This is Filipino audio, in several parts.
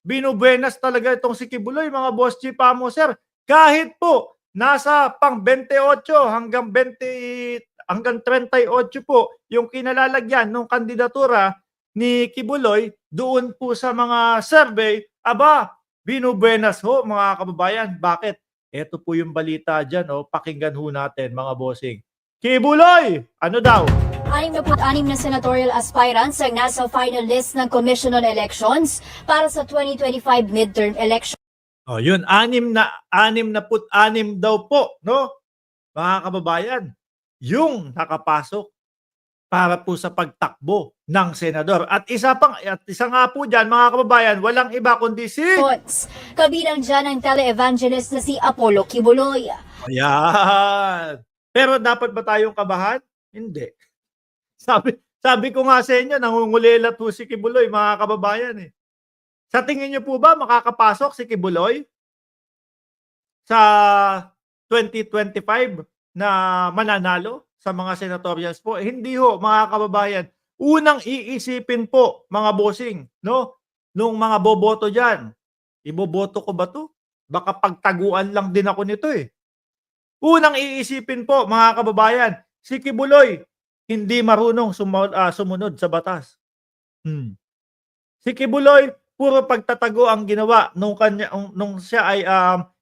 binubuenas talaga itong si Kibuloy, mga boss chief amo, sir. Kahit po nasa pang 28 hanggang 38 po yung kinalalagyan ng kandidatura ni Kibuloy doon po sa mga survey, aba, binubuenas ho mga kababayan. Bakit? Ito po yung balita dyan, oh. Pakinggan ho natin mga bossing. Kibuloy! Ano daw? 66 na senatorial aspirants ang nasa final list ng Commission on Elections para sa 2025 midterm election. Oh, yun, 66 daw po, no? Mga kababayan, yung nakapasok para po sa pagtakbo ng senador. At isa nga po diyan, mga kababayan, walang iba kundi si Kabilang dyan ang tele-evangelist na si Apollo Kibuloy. Ayan. Pero dapat ba tayong kabahan? Hindi. Sabi ko nga sa inyo, nangungulilat po si Kibuloy, mga kababayan eh. Sa tingin niyo po ba makakapasok si Kibuloy sa 2025 na mananalo sa mga senatorials po? Hindi ho, mga kababayan. Unang iisipin po, mga bossing, no? Nung mga boboto diyan, iboboto ko ba 'to? Baka pagtaguan lang din ako nito eh. Unang iisipin po, mga kababayan, si Kibuloy hindi marunong sumunod sa batas. Si Kibuloy, puro pagtatago ang ginawa nung siya ay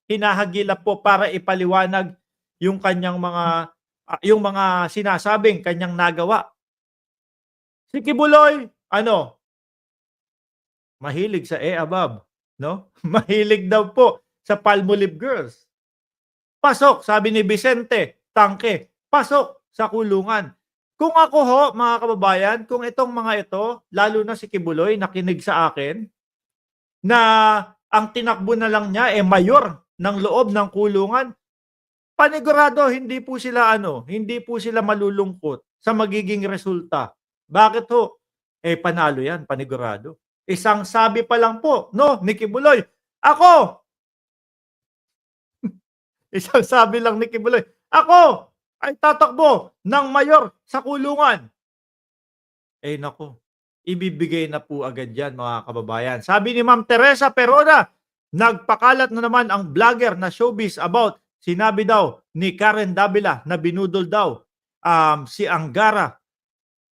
hinahagilap po para ipaliwanag yung kanyang yung mga sinasabing kanyang nagawa. Si Kibuloy, mahilig sa above, no? Mahilig daw po sa Palmolive Girls. Pasok, sabi ni Vicente Tangke, pasok sa kulungan. Kung ako ho, mga kababayan, kung itong mga ito, lalo na si Kibuloy, nakinig sa akin, na ang tinakbo na lang niya mayor ng loob ng kulungan, panigurado hindi po sila malulungkot sa magiging resulta. Bakit ho? Panalo yan, panigurado. Isang sabi pa lang po, no, ni Kibuloy, ako! Isang sabi lang ni Kibuloy, ako ay tatakbo ng mayor sa kulungan. Nako, ibibigay na po agad yan, mga kababayan. Sabi ni Ma'am Teresa Perona, nagpakalat na naman ang vlogger na showbiz about sinabi daw ni Karen Davila na binudol daw si Angara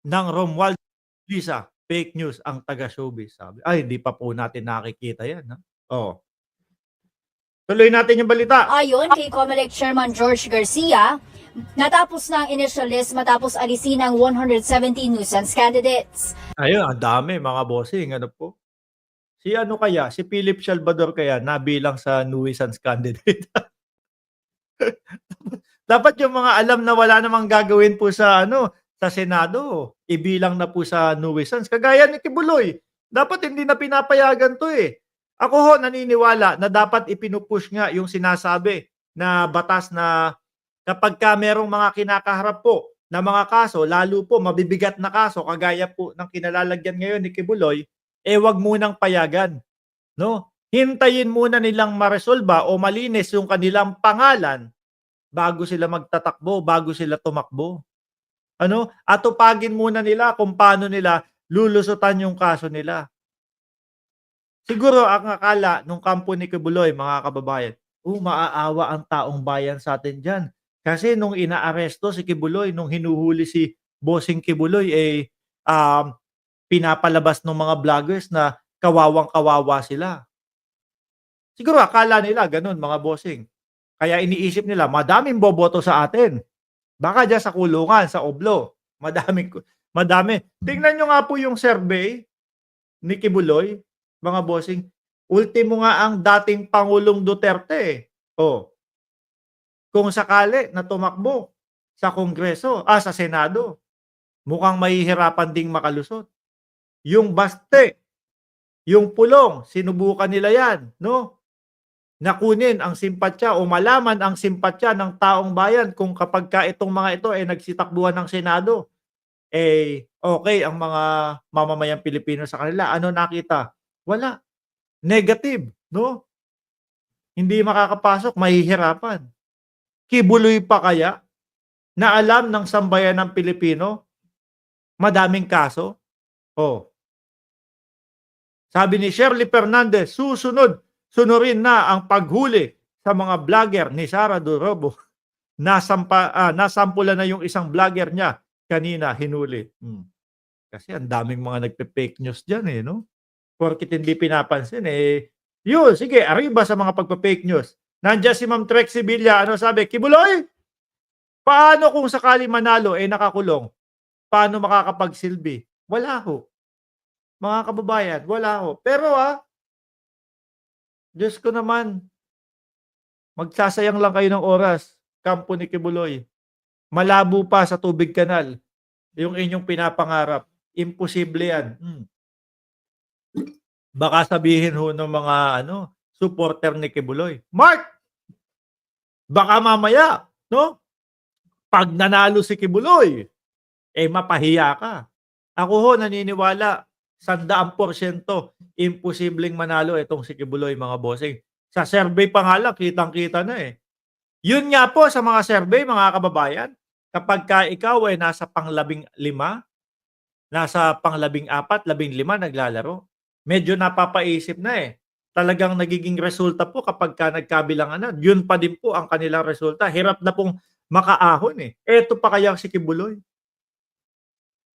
ng Romualdez Lisa. Fake news ang taga-showbiz. Sabi. Ay, hindi pa po natin nakikita yan. Ha? Oh. Tuloy natin yung balita. Ayon kay COMELEC Chairman George Garcia, natapos na ang initial list matapos alisin ang 117 nuisance candidates. Ayun, ang dami mga bossing. Ano po? Si Philip Salvador kaya nabilang sa nuisance candidate. Dapat yung mga alam na wala namang gagawin po sa Senado, ibilang na po sa nuisance. Kagaya ni Kibuloy, dapat hindi na pinapayagan to eh. Ako ho, naniniwala na dapat ipinupush nga yung sinasabi na batas na kapag ka merong mga kinakaharap po na mga kaso, lalo po mabibigat na kaso, kagaya po ng kinalalagyan ngayon ni Kibuloy, wag munang payagan. No? Hintayin muna nilang maresolba o malinis yung kanilang pangalan bago sila magtatakbo, bago sila tumakbo. Atupagin muna nila kung paano nila lulusutan yung kaso nila. Siguro ang akala nung kampo ni Kibuloy, mga kababayan, maaawa ang taong bayan sa atin dyan. Kasi nung inaaresto si Kibuloy, nung hinuhuli si Bossing Kibuloy, pinapalabas ng mga vloggers na kawawang-kawawa sila. Siguro akala nila ganun, mga bossing. Kaya iniisip nila, madaming boboto sa atin. Baka dyan sa kulungan, sa Oblo. Madami. Tingnan nyo nga po yung survey ni Kibuloy, mga bossing. Ultimo nga ang dating Pangulong Duterte. Kung sakali na tumakbo sa Kongreso, sa Senado, mukhang mahihirapan ding makalusot. Yung Baste, yung Pulong, sinubukan nila yan, no? Nakunin ang simpatya o malaman ang simpatya ng taong bayan kung kapag ka itong mga ito nagsitakbuhan ng Senado, okay ang mga mamamayang Pilipino sa kanila. Ano nakita? Wala. Negative, no? Hindi makakapasok, mahihirapan. Kibuloy pa kaya na alam ng sambayan ng Pilipino, madaming kaso? Sabi ni Shirley Fernandez, sunurin na ang paghuli sa mga vlogger ni Sara Dorobo. Nasampulan na yung isang vlogger niya kanina hinuli. Kasi ang daming mga nagpe-fake news diyan, eh, 'no? Porket hindi pinapansin, eh, yun sige arriba sa mga pagpe-fake news. Nandiyan si Ma'am Trixie Villa, ano sabi, "Kibuloy, paano kung sakaling manalo, eh, nakakulong? Paano makakapagsilbi?" Wala ho, mga kababayan, wala ho. Pero, Diyos ko naman, magsasayang lang kayo ng oras, kampo ni Kibuloy. Malabo pa sa tubig kanal yung inyong pinapangarap. Imposible yan. Baka sabihin ho ng mga supporter ni Kibuloy, "Mark, baka mamaya, 'no, 'pag nanalo si Kibuloy, eh, mapahiya ka." Ako ho naniniwala 100% imposibleng manalo itong si Kibuloy, mga bossing. Sa survey pa nga lang kitang-kita na, eh. Yun nga po sa mga survey, mga kababayan, kapagka ikaw ay nasa pang-15, nasa pang-14, 15 naglalaro, medyo napapaisip na, eh. Talagang nagiging resulta po kapagka nagkabilangan na, yun pa din po ang kanilang resulta. Hirap na pong makaahon, eh. Eto pa kaya si Kibuloy,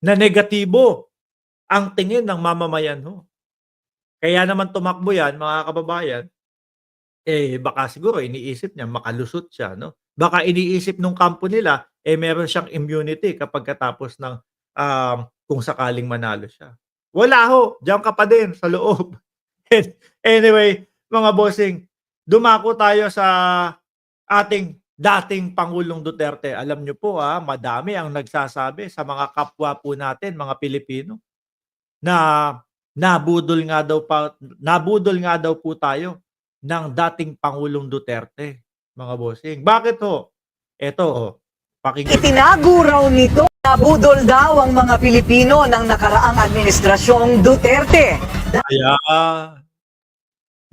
na negatibo ang tingin ng mamamayan ho. Kaya naman tumakbo yan, mga kababayan, eh, baka siguro iniisip niya makalusot siya, 'no? Baka iniisip nung kampo nila, eh, meron siyang immunity kapagkatapos ng, kung sakaling manalo siya. Wala ho, diyan ka pa din sa loob. Anyway, mga bossing, dumako tayo sa ating dating Pangulong Duterte. Alam niyo po, madami ang nagsasabi sa mga kapwa po natin, mga Pilipino, na nabudol nga daw po tayo ng dating Pangulong Duterte, mga bossing. Bakit ho? Eto ho, pakinggan. Itinago raw nito na budol daw ang mga Pilipino ng nakaraang administrasyong Duterte. Ayan.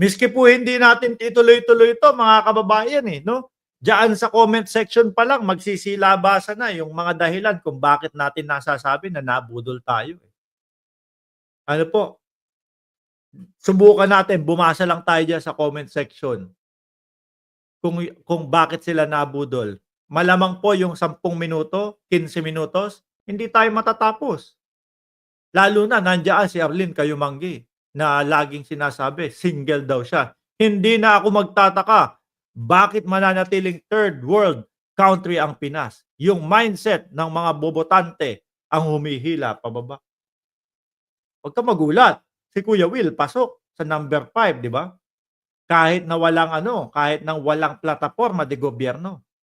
Miski po hindi natin ituloy-tuloy ito, mga kababayan, eh, 'no? Diyan sa comment section pa lang magsisilabasan na yung mga dahilan kung bakit natin nasasabi na nabudol tayo, eh. Ano po, subukan natin, bumasa lang tayo diyan sa comment section kung bakit sila nabudol. Malamang po yung 10 minuto, 15 minutos, hindi tayo matatapos. Lalo na nandiyan si Arlene Kayumanggi na laging sinasabi single daw siya. Hindi na ako magtataka bakit mananatiling third world country ang Pinas. Yung mindset ng mga bobotante ang humihila pababa. Huwag kang magulat. Si Kuya Will pasok sa number 5, di ba? Kahit na walang kahit nang walang plataporma de gobyerno.